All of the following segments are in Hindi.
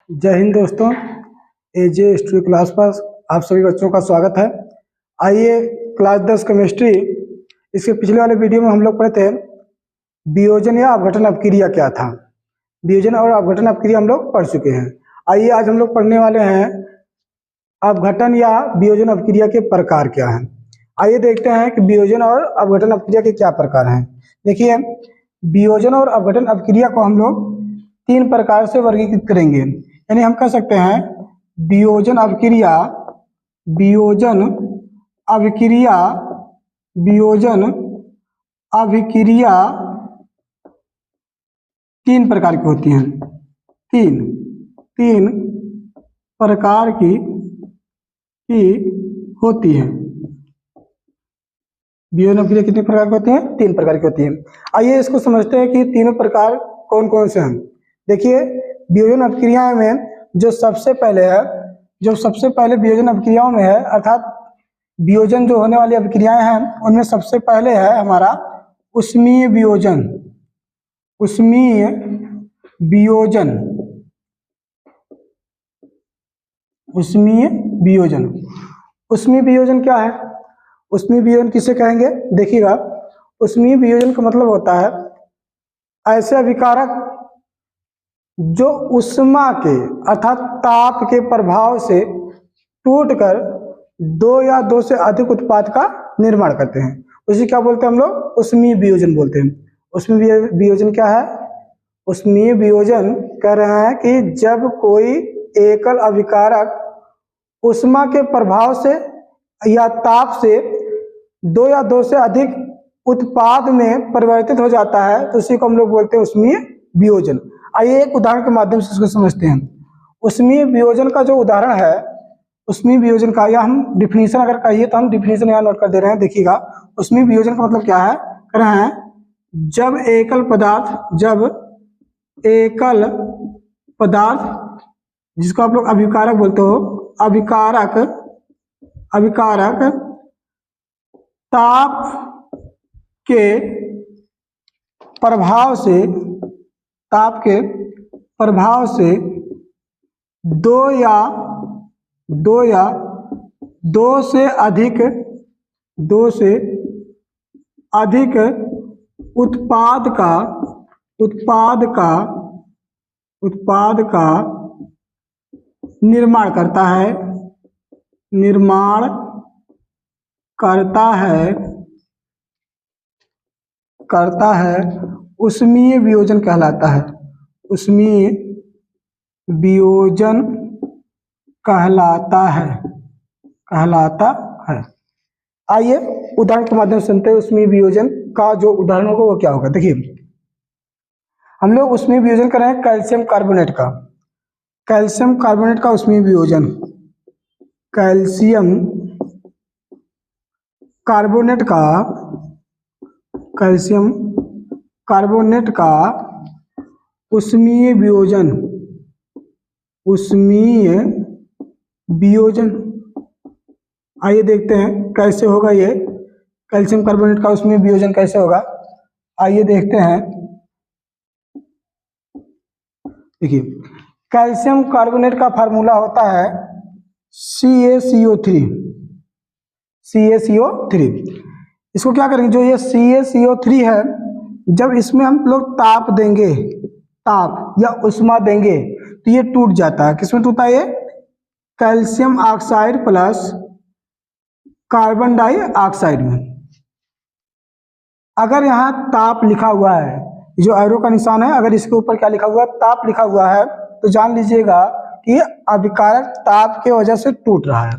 जय हिंद दोस्तों। एजे हिस्ट्री क्लास पर आप सभी बच्चों का स्वागत है। आइए क्लास 10 केमिस्ट्री, इसके पिछले वाले वीडियो में हम लोग पढ़े थे वियोजन या अपघटन अपक्रिया क्या था। वियोजन और अपघटन अपक्रिया हम लोग पढ़ चुके हैं। आइए आज हम लोग पढ़ने वाले हैं अपघटन या वियोजन अपक्रिया के प्रकार क्या हैं। आइए देखते हैं कि वियोजन और अपघटन अपक्रिया के क्या प्रकार हैं। देखिए, वियोजन और अपघटन अपक्रिया को हम लोग 3 प्रकार से वर्गीकृत करेंगे। यानी हम कह सकते हैं वियोजन अभिक्रिया, वियोजन अभिक्रिया, वियोजन अभिक्रिया 3 प्रकार की होती हैं। तीन प्रकार की होती है। वियोजन अभिक्रिया कितने प्रकार की होती हैं? 3 प्रकार की होती हैं। आइए इसको समझते हैं कि तीनों प्रकार कौन कौन से हैं। देखिए, वियोजन अभिक्रिया में जो सबसे पहले वियोजन अभिक्रियाओं में है, अर्थात वियोजन जो होने वाली अभिक्रियाएं हैं उनमें सबसे पहले है हमारा ऊष्मीय वियोजन। ऊष्मीय वियोजन, ऊष्मीय वियोजन। ऊष्मीय वियोजन क्या है? ऊष्मीय वियोजन किसे कहेंगे? देखिएगा, ऊष्मीय वियोजन का मतलब होता है ऐसे अभिकारक जो उष्मा के अर्थात ताप के प्रभाव से टूटकर 2 या 2 से अधिक उत्पाद का निर्माण करते हैं। उसे क्या बोलते हैं हम लोग? ऊष्मीय वियोजन बोलते हैं। ऊष्मीय वियोजन क्या है? ऊष्मीय वियोजन कह रहे हैं कि जब कोई एकल अभिकारक उष्मा के प्रभाव से या ताप से 2 या 2 से अधिक उत्पाद में परिवर्तित हो जाता है तो उसी को हम लोग बोलते हैं ऊष्मीय वियोजन। आइए एक उदाहरण के माध्यम से इसको समझते हैं। ऊष्मीय वियोजन का जो उदाहरण है, ऊष्मीय वियोजन का, या हम डिफिनीशन अगर कहिए तो हम डिफिनीशन यहाँ नोट कर दे रहे हैं। देखिएगा, ऊष्मीय वियोजन का मतलब क्या है? कह रहे हैं जब एकल पदार्थ जिसको आप लोग अभिकारक बोलते हो, अभिकारक ताप के प्रभाव से 2 या 2 से अधिक उत्पाद का निर्माण करता है ऊष्मीय वियोजन कहलाता है। ऊष्मीय वियोजन कहलाता है। आइए उदाहरण के माध्यम से सुनते हैं ऊष्मीय वियोजन का जो उदाहरण होगा वो क्या होगा। देखिए, हम लोग ऊष्मीय वियोजन कर रहे हैं कैल्शियम कार्बोनेट का ऊष्मीय वियोजन। कैल्शियम कार्बोनेट का ऊष्मीय वियोजन। आइए देखते हैं कैसे होगा ये कैल्शियम कार्बोनेट का ऊष्मीय वियोजन कैसे होगा। आइए देखते हैं। देखिए, कैल्शियम कार्बोनेट का फार्मूला होता है CaCO3। इसको क्या करेंगे, जो ये CaCO3 है, जब इसमें हम लोग ताप या उष्मा देंगे तो ये टूट जाता है। किसमें टूटता है ये? Calcium oxide plus carbon dioxide में। अगर यहाँ ताप लिखा हुआ है, जो एरो का निशान है, अगर इसके ऊपर क्या लिखा हुआ है? ताप लिखा हुआ है, तो जान लीजिएगा कि अभिकारक ताप के वजह से टूट रहा है।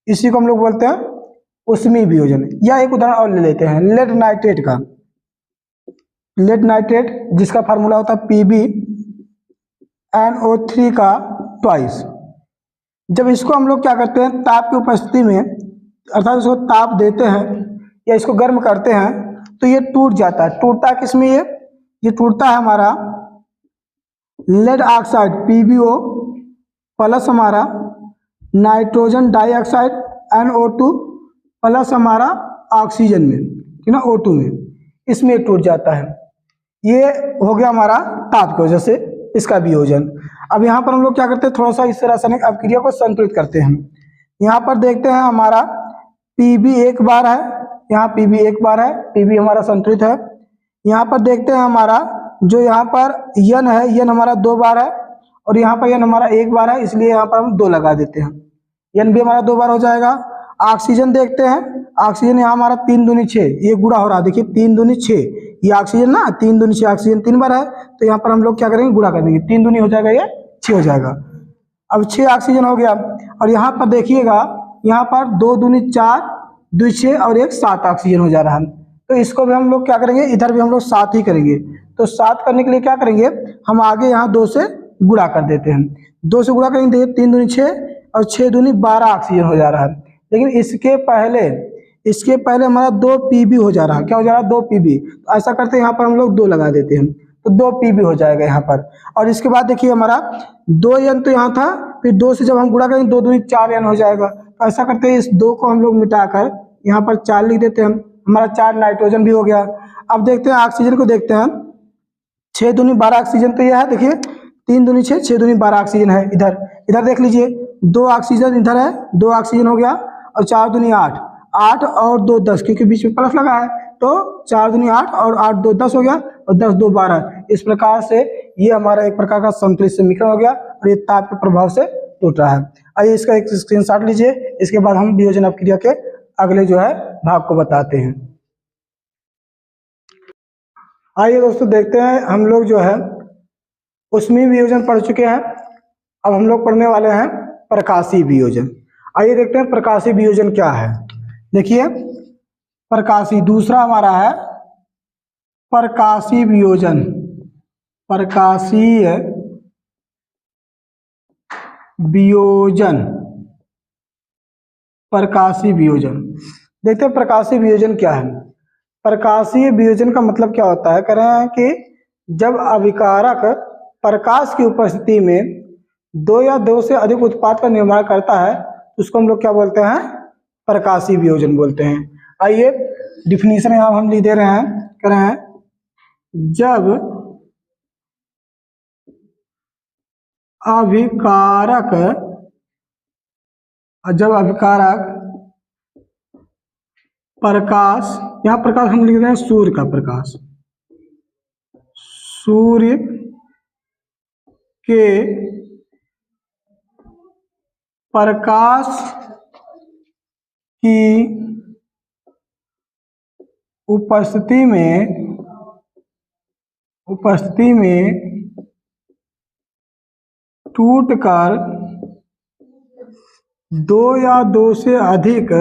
इसी को हम लोग बोलते हैं ऊष्मीय वियोजन। या एक उदाहरण और ले लेते हैं लेड नाइट्रेट जिसका फार्मूला होता है PbNO3 का ट्वाइस। जब इसको हम लोग क्या करते हैं, ताप की उपस्थिति में, अर्थात इसको ताप देते हैं या इसको गर्म करते हैं तो ये टूट जाता है। टूटता है किसमें? ये टूटता है हमारा लेड ऑक्साइड PbO प्लस हमारा नाइट्रोजन डाइऑक्साइड NO2 प्लस हमारा ऑक्सीजन में, ठीक ना, O2 में, इसमें टूट जाता है। ये हो गया हमारा ताप की वजह से इसका वियोजन। अब यहाँ पर हम लोग क्या करते हैं, थोड़ा सा इस रासायनिक अभिक्रिया को संतुलित करते हैं। यहाँ पर देखते हैं हमारा Pb एक बार है, यहाँ Pb एक बार है, Pb हमारा संतुलित है। यहाँ पर देखते हैं हमारा जो यहाँ पर N है, N हमारा 2 बार है और यहाँ पर N हमारा 1 बार है, इसलिए यहाँ पर हम 2 लगा देते हैं। N भी हमारा 2 बार हो जाएगा। ऑक्सीजन देखते हैं, ऑक्सीजन यहाँ हमारा 3 दूनी 6, ये गुणा हो रहा है, देखिए 3 दूनी 6, ये ऑक्सीजन ना 3 दूनी 6, ऑक्सीजन 3 बार है, तो यहाँ पर हम लोग क्या करेंगे, गुणा कर देंगे, 3 दूनी हो जाएगा, ये 6 हो जाएगा। अब 6 ऑक्सीजन हो गया। और यहाँ पर देखिएगा, यहाँ पर 2 दूनी 4, 2 6 और 1 7 ऑक्सीजन हो जा रहा है। तो इसको भी हम लोग क्या करेंगे, इधर भी हम लोग 7 ही करेंगे। तो 7 करने के लिए क्या करेंगे, हम आगे यहाँ 2 से गुणा कर देते हैं। 2 से गुणा करेंगे, 3 दूनी 6 और 6 दूनी 12 ऑक्सीजन हो जा रहा है। लेकिन इसके पहले हमारा 2 Pb हो जा रहा है। क्या हो जा रहा है, 2 Pb। तो ऐसा करते हैं, यहाँ पर हम लोग 2 लगा देते हैं, तो 2 Pb हो जाएगा यहाँ पर। और इसके बाद देखिए हमारा 2 N तो यहाँ था, फिर 2 से जब हम गुणा करेंगे 2 दूनी 4 N हो जाएगा। तो ऐसा करते हैं, इस 2 को हम लोग मिटाकर यहाँ पर 4 लिख देते हैं, हमारा 4 नाइट्रोजन भी हो गया। अब देखते हैं ऑक्सीजन को, देखते हैं 6 दूनी 12 ऑक्सीजन तो यह है, देखिए 3 दूनी 6, 6 दूनी 12 ऑक्सीजन है। इधर देख लीजिए, 2 ऑक्सीजन इधर है, 2 ऑक्सीजन हो गया, और 4 दूनी 8, 8 और 2 10, क्योंकि बीच में प्लस लगा है, तो 4 दूनी 8 और 8 2 10 हो गया, और 10 2 12। इस प्रकार से ये हमारा एक प्रकार का संतुलित समीकरण हो गया, और ये ताप के प्रभाव से टूट रहा है। आइए इसका एक स्क्रीनशॉट लीजिए, इसके बाद हम वियोजन अपक्रिया के अगले जो है भाग को बताते हैं। आइए दोस्तों देखते हैं, हम लोग जो है ऊष्मीय वियोजन पढ़ चुके हैं, अब हम लोग पढ़ने वाले हैं प्रकाशीय वियोजन। आइए देखते हैं प्रकाशीय वियोजन क्या है। देखिए प्रकाशीय, दूसरा हमारा है प्रकाशीय वियोजन। प्रकाशीय वियोजन, प्रकाशीय वियोजन। देखते हैं प्रकाशीय वियोजन क्या है। प्रकाशीय वियोजन का मतलब क्या होता है, कह रहे हैं कि जब अभिकारक प्रकाश की उपस्थिति में 2 या 2 से अधिक उत्पाद का निर्माण करता है, उसको हम लोग क्या बोलते हैं, प्रकाशीय वियोजन बोलते हैं। आइए डिफिनीशन यहाँ हम लिख दे रहे हैं, कह रहे हैं जब अभिकारक प्रकाश, यहाँ प्रकाश हम लिख रहे हैं सूर्य का प्रकाश, सूर्य के प्रकाश की उपस्थिति में टूटकर 2 या 2 से अधिक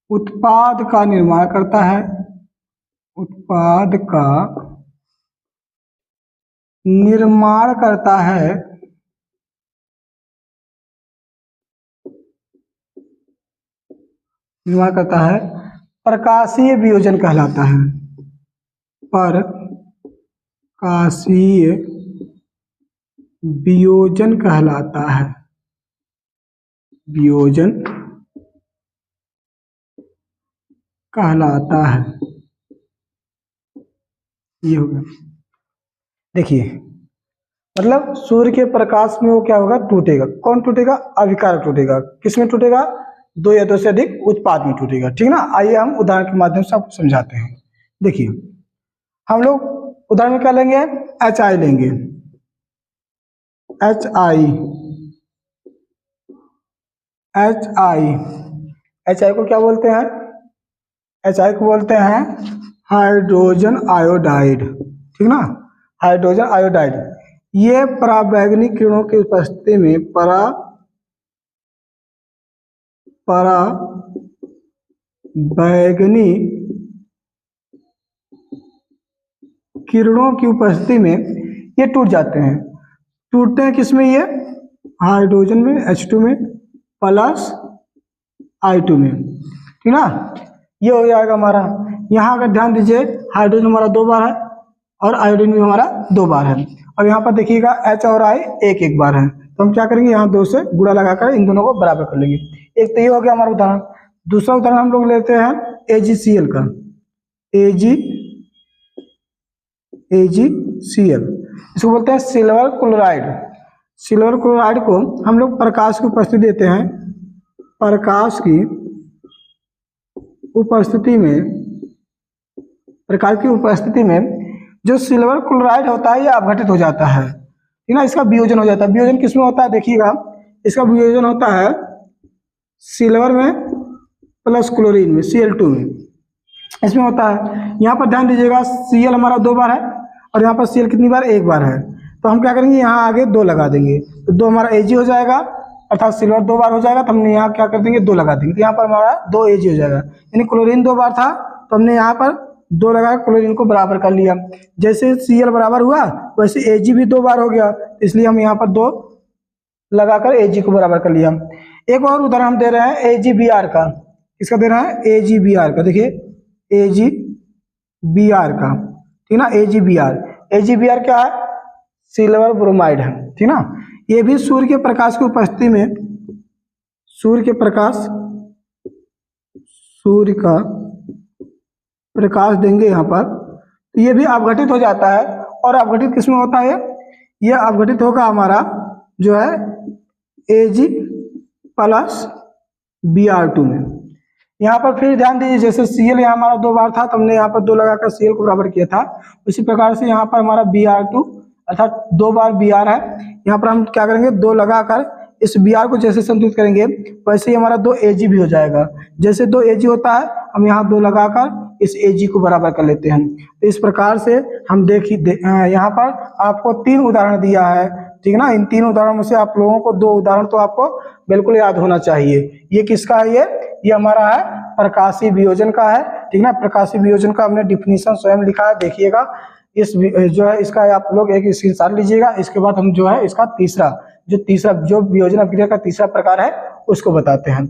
उत्पाद का निर्माण करता है, उत्पाद का निर्माण करता है, प्रकाशीय वियोजन कहलाता है। प्रकाशीय वियोजन कहलाता है, वियोजन कहलाता है। ये होगा, देखिए मतलब सूर्य के प्रकाश में वो क्या होगा, टूटेगा। कौन टूटेगा, अभिकारक टूटेगा। किसमें टूटेगा, 2 या 2 से अधिक उत्पाद में टूटेगा, ठीक ना। आइए हम उदाहरण के माध्यम से आपको समझाते हैं। देखिए हम लोग उदाहरण में क्या लेंगे, HI लेंगे, HI को क्या बोलते हैं, HI को बोलते हैं हाइड्रोजन आयोडाइड, ठीक ना, हाइड्रोजन आयोडाइड। ये पराबैंगनी किरणों की उपस्थिति में पराबैंगनी किरणों की उपस्थिति में ये टूट जाते हैं। टूटते हैं किसमें, ये हाइड्रोजन में, H2 में प्लस I2 में, ठीक ना। ये हो जाएगा हमारा। यहाँ अगर ध्यान दीजिए, हाइड्रोजन हमारा 2 बार है और आयोडीन भी हमारा 2 बार है, और यहाँ पर देखिएगा H और I 1 1 बार है। तो हम क्या करेंगे, यहाँ 2 से गुणा लगाकर इन दोनों को बराबर कर लेंगे। एक तो ये हो गया हमारा उदाहरण। दूसरा उदाहरण हम लोग लेते हैं AgCl का। AgCl इसको बोलते हैं सिल्वर क्लोराइड। सिल्वर क्लोराइड को हम लोग प्रकाश की उपस्थिति देते हैं। प्रकाश की उपस्थिति में जो सिल्वर क्लोराइड होता है ये अपघटित हो जाता है, ठीक ना। इसका वियोजन हो जाता है। वियोजन किसमें होता है देखिएगा, इसका वियोजन होता है सिल्वर में प्लस क्लोरीन में, Cl2 में, इसमें होता है। यहाँ पर ध्यान दीजिएगा Cl हमारा 2 बार है और यहाँ पर Cl कितनी बार, 1 बार है। तो हम क्या करेंगे, यहाँ आगे 2 लगा देंगे तो 2 हमारा Ag हो जाएगा, अर्थात सिल्वर 2 बार हो जाएगा तो हमने यहाँ क्या कर देंगे, 2 लगा देंगे तो यहाँ पर हमारा 2 Ag हो जाएगा। यानी क्लोरीन 2 बार था तो हमने यहाँ पर 2 लगा क्लोरीन को बराबर कर लिया। जैसे Cl बराबर हुआ वैसे Ag भी 2 बार हो गया, इसलिए हम यहाँ पर 2 लगाकर Ag को बराबर कर लिया। एक और उदाहरण हम दे रहे हैं AgBr का। इसका दे रहे हैं AgBr का, देखिए AgBr का, ठीक ना। AgBr क्या है, सिल्वर ब्रोमाइड है, ठीक ना। ये भी सूर्य के प्रकाश की उपस्थिति में, सूर्य का प्रकाश देंगे यहाँ पर तो ये भी अपघटित हो जाता है। और अपघटित किसमें होता है, ये अपघटित होगा हमारा जो है Ag प्लस Br2 में। यहाँ पर फिर ध्यान दीजिए, जैसे Cl यहाँ हमारा 2 बार था तो हमने यहाँ पर 2 लगाकर Cl को बराबर किया था, उसी प्रकार से यहाँ पर हमारा Br2 अर्थात 2 बार Br है। यहाँ पर हम क्या करेंगे, 2 लगाकर इस Br को जैसे संतुलित करेंगे वैसे ही हमारा 2 Ag भी हो जाएगा। जैसे 2 Ag होता है हम यहाँ 2 लगाकर इस Ag को बराबर कर लेते हैं। तो इस प्रकार से हम यहाँ पर आपको 3 उदाहरण दिया है, ठीक ना। इन 3 उदाहरणों में से आप लोगों को 2 उदाहरण तो आपको बिल्कुल याद होना चाहिए। ये किसका है, ये हमारा है प्रकाशीय वियोजन का है, ठीक ना। प्रकाशीय वियोजन का हमने डिफिनीशन स्वयं लिखा है, देखिएगा। इस जो है इसका आप लोग एक स्क्रीनशॉट लीजिएगा। इसके बाद हम जो है इसका तीसरा जो वियोजन अभिक्रिया का तीसरा प्रकार है उसको बताते हैं।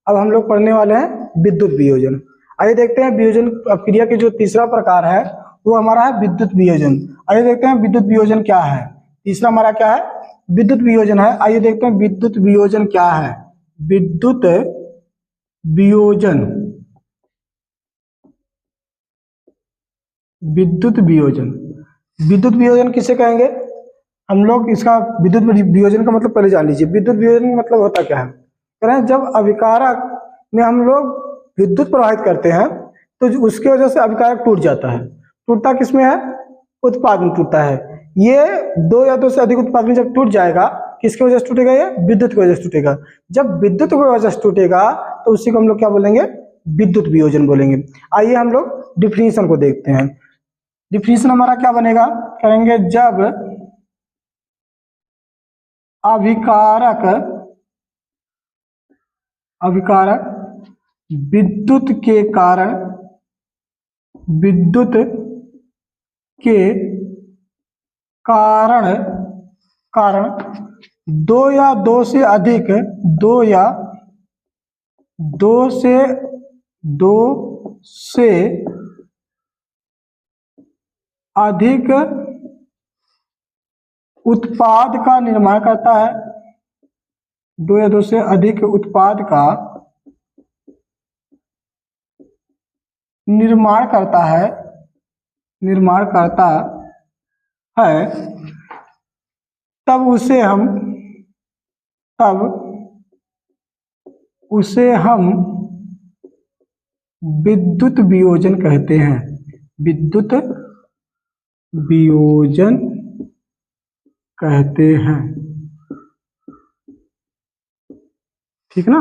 अब हम लोग पढ़ने वाले हैं विद्युत वियोजन। आइए देखते हैं वियोजन अभिक्रिया के जो तीसरा प्रकार है वो हमारा है विद्युत वियोजन। आइए देखते हैं विद्युत वियोजन क्या है। तीसरा हमारा क्या है, विद्युत वियोजन है। आइए देखते हैं विद्युत वियोजन क्या है। विद्युत वियोजन किसे कहेंगे हम लोग। इसका विद्युत वियोजन का मतलब पहले जान लीजिए। विद्युत वियोजन का मतलब होता क्या है, कह रहे हैं जब अभिकारक में हम लोग विद्युत प्रवाहित करते हैं तो उसकी वजह से अभिकारक टूट जाता है। टूटता किसमें है, उत्पाद में टूटता है। ये 2 या 2 से अधिक उत्पाद में जब टूट जाएगा, किसकी वजह से टूटेगा, ये विद्युत की वजह से टूटेगा। जब विद्युत की वजह से टूटेगा तो उसी को हम लोग क्या बोलेंगे, विद्युत वियोजन बोलेंगे। आइए हम लोग डिफिनीशन को देखते हैं। डिफिनीशन हमारा क्या बनेगा, कहेंगे जब अभिकारक विद्युत के कारण 2 या 2 से अधिक उत्पाद का निर्माण करता है, 2 या 2 से अधिक उत्पाद का निर्माण करता है, तब उसे हम विद्युत वियोजन कहते हैं। विद्युत वियोजन कहते हैं, ठीक ना।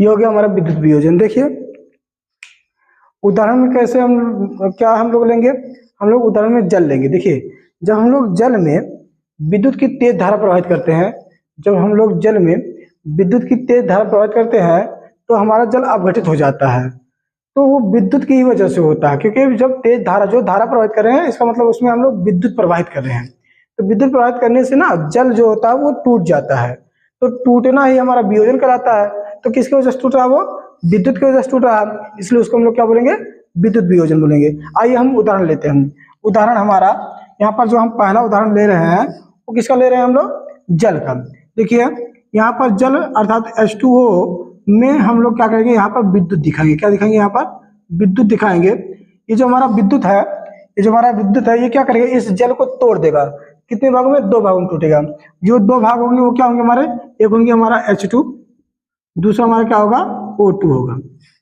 ये हो गया हमारा विद्युत वियोजन। देखिए उदाहरण में कैसे हम लोग लेंगे, हम लोग उदाहरण में जल लेंगे। देखिए जब हम लोग जल में विद्युत की तेज धारा प्रवाहित करते हैं, तो हमारा जल अपघटित हो जाता है। तो वो विद्युत की ही वजह से होता है, क्योंकि जब तेज धारा प्रवाहित कर रहे हैं इसका मतलब उसमें हम लोग विद्युत प्रवाहित कर रहे हैं। तो विद्युत प्रवाहित करने से ना जल जो होता है वो टूट जाता है। तो टूटना ही हमारा वियोजन कहलाता है। तो किसकी वजह से टूट रहा है, वो विद्युत की वजह से टूट रहा है, इसलिए उसको हम लोग क्या बोलेंगे, विद्युत वियोजन बोलेंगे। आइए हम उदाहरण लेते हैं। उदाहरण हमारा यहाँ पर जो हम पहला उदाहरण ले रहे हैं वो किसका ले रहे हैं हम लोग, जल का। देखिए यहाँ पर जल अर्थात H2O में हम लोग क्या करेंगे, यहाँ पर विद्युत दिखाएंगे। क्या दिखाएंगे, यहाँ पर विद्युत दिखाएंगे। ये जो हमारा विद्युत है, ये क्या करेगा, इस जल को तोड़ देगा। कितने भागों में, 2 भागों में टूटेगा। जो 2 भाग होंगे वो क्या होंगे हमारे, एक होंगे हमारा H2, दूसरा हमारा क्या होगा, O2 होगा।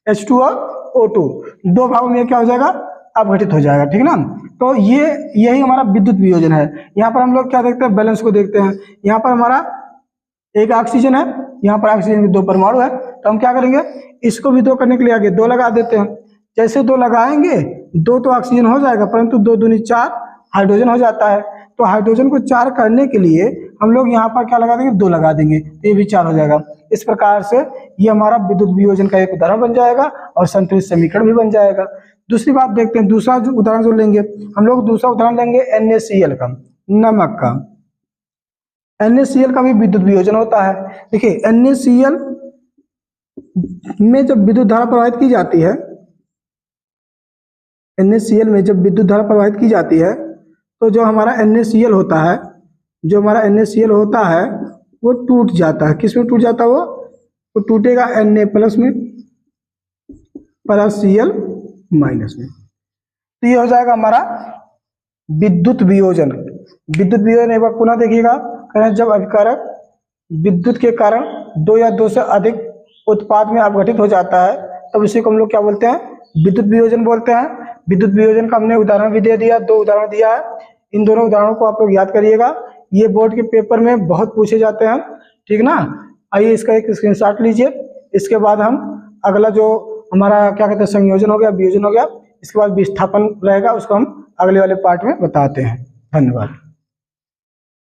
H2 और O2 2 भागों में क्या हो जाएगा, अपघटित हो जाएगा, ठीक ना। तो यही हमारा विद्युत वियोजन है। यहाँ पर हम लोग क्या देखते हैं, बैलेंस को देखते हैं। यहाँ पर हमारा एक ऑक्सीजन है, यहाँ पर ऑक्सीजन के 2 परमाणु है, तो हम क्या करेंगे, इसको भी 2 करने के लिए आगे 2 लगा देते हैं। जैसे 2 लगाएंगे, 2 तो ऑक्सीजन हो जाएगा, परंतु 2 दूनी 4 हाइड्रोजन हो जाता है। तो हाइड्रोजन को 4 करने के लिए हम लोग यहाँ पर क्या लगा देंगे, 2 लगा देंगे, तो ये भी 4 हो जाएगा। इस प्रकार से ये हमारा विद्युत वियोजन का एक उदाहरण बन जाएगा और संतुलित समीकरण भी बन जाएगा। दूसरी बात देखते हैं, दूसरा जो उदाहरण जो लेंगे हम लोग, दूसरा उदाहरण लेंगे NaCl का, नमक का। NaCl का भी विद्युत वियोजन होता है। देखिए NaCl में जब विद्युत धारा प्रवाहित की जाती है, NaCl में जब विद्युत धारा प्रवाहित की जाती है, तो जो हमारा NaCl होता है, वो टूट जाता है। किस में टूट जाता है, वो टूटेगा Na प्लस में प्लस Cl माइनस में। तो ये हो जाएगा हमारा विद्युत वियोजन। विद्युत वियोजन एक बार पुनः देखिएगा, जब अभिकारक विद्युत के कारण 2 या 2 से अधिक उत्पाद में अपघटित हो जाता है, तब इसी को हम लोग क्या बोलते हैं, विद्युत वियोजन बोलते हैं। विद्युत वियोजन का हमने उदाहरण भी दे दिया, 2 उदाहरण दिया है। इन दोनों उदाहरणों को आप लोग याद करिएगा, ये बोर्ड के पेपर में बहुत पूछे जाते हैं, ठीक ना। आइए इसका एक स्क्रीनशॉट लीजिए। इसके बाद हम अगला जो हमारा क्या कहते हैं, संयोजन हो गया, वियोजन हो गया, इसके बाद विस्थापन रहेगा, उसको हम अगले वाले पार्ट में बताते हैं। धन्यवाद।